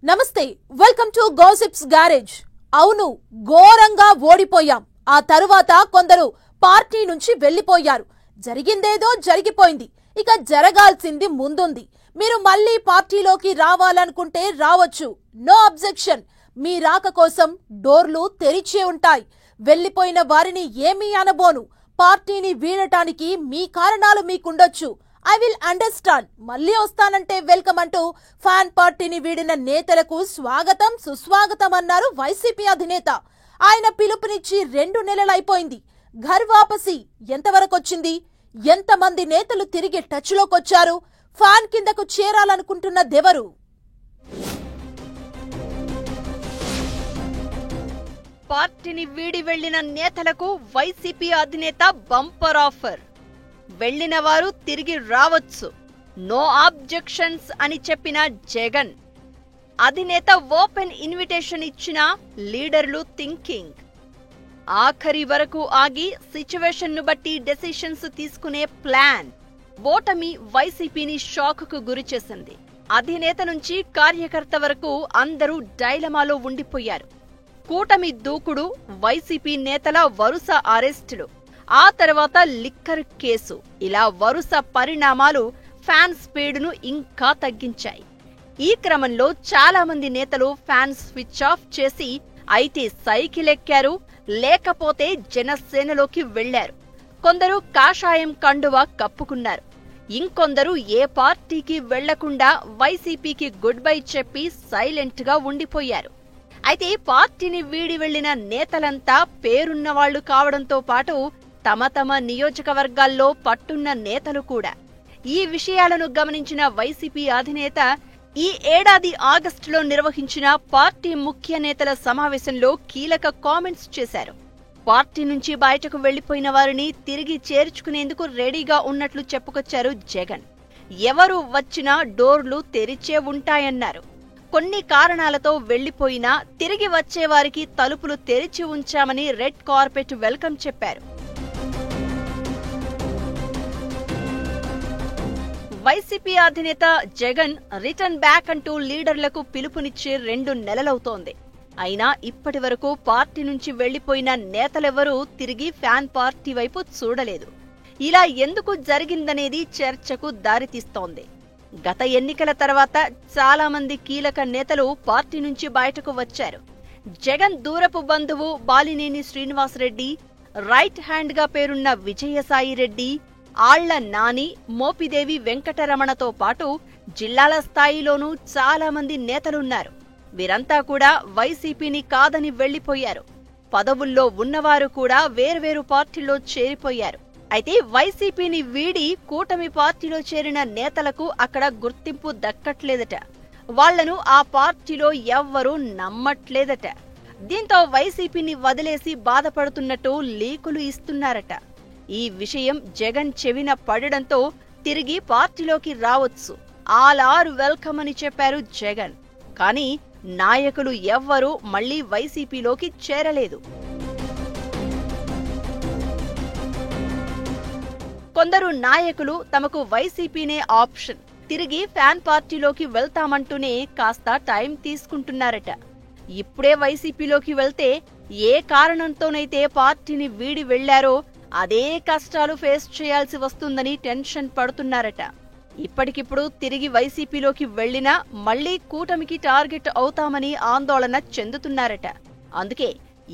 నమస్తే welcome to gossips garage. అవును, ఘోరంగా ఓడిపోయాం. ఆ తరువాత కొందరు పార్టీ నుంచి వెళ్లిపోయారు. జరిగిందేదో జరిగిపోయింది. ఇక జరగాల్సింది ముందుంది. మీరు మళ్ళీ పార్టీలోకి రావాలనుకుంటే రావచ్చు. No objection. మీ రాక కోసం డోర్లు తెరిచే ఉంటాయి. వెళ్లిపోయిన వారిని ఏమీ అనబోను. పార్టీని వీడటానికి మీ కారణాలు మీకుండొచ్చు. I will understand. మళ్ళీ వస్తానంటే వెల్కమ్ అంటూ ఫ్యాన్ పార్టీని వీడిన నేతలకు స్వాగతం సుస్వాగతం అన్నారు వైసీపీ అధినేత. ఆయన పిలుపునిచ్చి 2 నెలలైపోయింది. ఘర్ వాపసి ఎంతవరకొచ్చింది? ఎంతమంది నేతలు తిరిగి టచ్ లోకొచ్చారు? ఫ్యాన్ కిందకు చేరాలనుకుంటున్నదెవరు? పార్టీని వీడి వెళ్లిన నేతలకు వైసీపీ అధినేత బంపర్ ఆఫర్. వెళ్లిన వారు తిరిగి రావచ్చు. నో ఆబ్జెక్షన్స్ అని చెప్పిన జగన్. అధినేత ఓపెన్ ఇన్విటేషన్ ఇచ్చిన లీడర్లు థింకింగ్. ఆఖరి వరకు ఆగి సిచ్యువేషన్ ను బట్టి డెసిషన్స్ తీసుకునే ప్లాన్. ఓటమి వైసీపీని షాక్ కు గురిచేసింది. అధినేత నుంచి కార్యకర్త వరకు అందరూ డైలమాలో ఉండిపోయారు. కూటమి దూకుడు, వైసీపీ నేతల వరుస అరెస్టులు, ఆ తర్వాత లిక్కర్ కేసు, ఇలా వరుస పరిణామాలు ఫ్యాన్ స్పీడ్ను ఇంకా తగ్గించాయి. ఈ క్రమంలో చాలా మంది నేతలు ఫ్యాన్ స్విచ్ ఆఫ్ చేసి అయితే సైకిల్ ఎక్కారు, లేకపోతే జనసేనలోకి వెళ్లారు. కొందరు కాషాయం కండువా కప్పుకున్నారు. ఇంకొందరు ఏ పార్టీకి వెళ్లకుండా వైసీపీకి గుడ్ బై చెప్పి సైలెంట్ గా ఉండిపోయారు. అయితే పార్టీని వీడి వెళ్లిన నేతలంతా పేరున్నవాళ్లు కావడంతో పాటు తమ తమ నియోజకవర్గాల్లో పట్టున్న నేతలు కూడా. ఈ విషయాలను గమనించిన వైసీపీ అధినేత ఈ ఏడాది ఆగస్టులో నిర్వహించిన పార్టీ ముఖ్య నేతల సమావేశంలో కీలక కామెంట్స్ చేశారు. పార్టీ నుంచి బయటకు వెళ్లిపోయిన వారిని తిరిగి చేర్చుకునేందుకు రెడీగా ఉన్నట్లు చెప్పుకొచ్చారు జగన్. ఎవరు వచ్చినా డోర్లు తెరిచే ఉంటాయన్నారు. కొన్ని కారణాలతో వెళ్లిపోయినా తిరిగి వచ్చేవారికి తలుపులు తెరిచి ఉంచామని రెడ్ కార్పెట్ వెల్కమ్ చెప్పారు. వైసీపీ అధినేత జగన్ రిటర్న్ బ్యాక్ అంటూ లీడర్లకు పిలుపునిచ్చే 2 నెలలవుతోంది. అయినా ఇప్పటి వరకు పార్టీ నుంచి వెళ్లిపోయిన నేతలెవరూ తిరిగి ఫ్యాన్ పార్టీ వైపు చూడలేదు. ఇలా ఎందుకు జరిగిందనేది చర్చకు దారితీస్తోంది. గత ఎన్నికల తర్వాత చాలా మంది కీలక నేతలు పార్టీ నుంచి బయటకు వచ్చారు. జగన్ దూరపు బంధువు బాలినేని శ్రీనివాసరెడ్డి, రైట్ హ్యాండ్ గా పేరున్న విజయసాయిరెడ్డి, ఆళ్ల నాని, మోపిదేవి వెంకటరమణతో పాటు జిల్లాల స్థాయిలోనూ చాలా మంది నేతలున్నారు. వీరంతా కూడా వైసీపీని కాదని వెళ్లిపోయారు. పదవుల్లో ఉన్నవారు కూడా వేర్వేరు పార్టీల్లో చేరిపోయారు. అయితే వైసీపీని వీడి కూటమి పార్టీలో చేరిన నేతలకు అక్కడ గుర్తింపు దక్కట్లేదట. వాళ్లను ఆ పార్టీలో ఎవ్వరూ నమ్మట్లేదట. దీంతో వైసీపీని వదిలేసి బాధపడుతున్నట్టు లీకులు ఇస్తున్నారట. ఈ విషయం జగన్ చెవిన పడడంతో తిరిగి పార్టీలోకి రావచ్చు, ఆల్ ఆర్ వెల్కమ్ అని చెప్పారు జగన్. కానీ నాయకులు ఎవ్వరూ మళ్లీ వైసీపీలోకి చేరలేదు. కొందరు నాయకులు తమకు వైసీపీనే ఆప్షన్, తిరిగి ఫ్యాన్ పార్టీలోకి వెళ్తామంటూనే కాస్త టైం తీసుకుంటున్నారట. ఇప్పుడే వైసీపీలోకి వెళ్తే ఏ కారణంతోనైతే పార్టీని వీడి వెళ్లారో అదే కష్టాలు ఫేస్ చేయాల్సి వస్తుందని టెన్షన్ పడుతున్నారట. ఇప్పటికిప్పుడు తిరిగి వైసీపీలోకి వెళ్లినా మళ్లీ కూటమికి టార్గెట్ అవుతామని ఆందోళన చెందుతున్నారట. అందుకే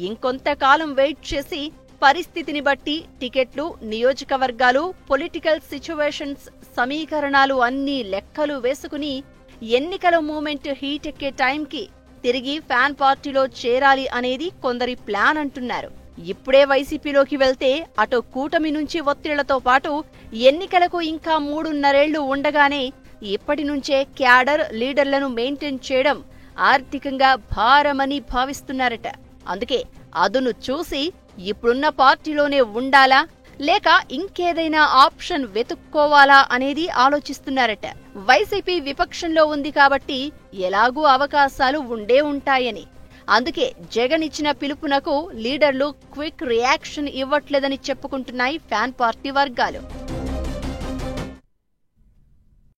ఇంకొంతకాలం వెయిట్ చేసి పరిస్థితిని బట్టి టికెట్లు, నియోజకవర్గాలు, పొలిటికల్ సిచ్యువేషన్స్, సమీకరణాలు అన్నీ లెక్కలు వేసుకుని ఎన్నికల మూమెంట్ హీట్ ఎక్కే టైంకి తిరిగి ఫ్యాన్ పార్టీలో చేరాలి అనేది కొందరి ప్లాన్ అంటున్నారు. ఇప్పుడే వైసీపీలోకి వెళ్తే అటు కూటమి నుంచి ఒత్తిళ్లతో పాటు ఎన్నికలకు ఇంకా 3.5 ఏళ్లు ఉండగానే ఇప్పటి నుంచే క్యాడర్, లీడర్లను మెయింటైన్ చేయడం ఆర్థికంగా భారమని భావిస్తున్నారట. అందుకే అదును చూసి ఇప్పుడున్న పార్టీలోనే ఉండాలా లేక ఇంకేదైనా ఆప్షన్ వెతుక్కోవాలా అనేది ఆలోచిస్తున్నారట. వైసీపీ విపక్షంలో ఉంది కాబట్టి ఎలాగూ అవకాశాలు ఉండే ఉంటాయని. అందుకే జగన్ ఇచ్చిన పిలుపునకు లీడర్లు క్విక్ రియాక్షన్ ఇవ్వట్లేదని చెప్పుకుంటున్నాయి ఫ్యాన్ పార్టీ వర్గాలు.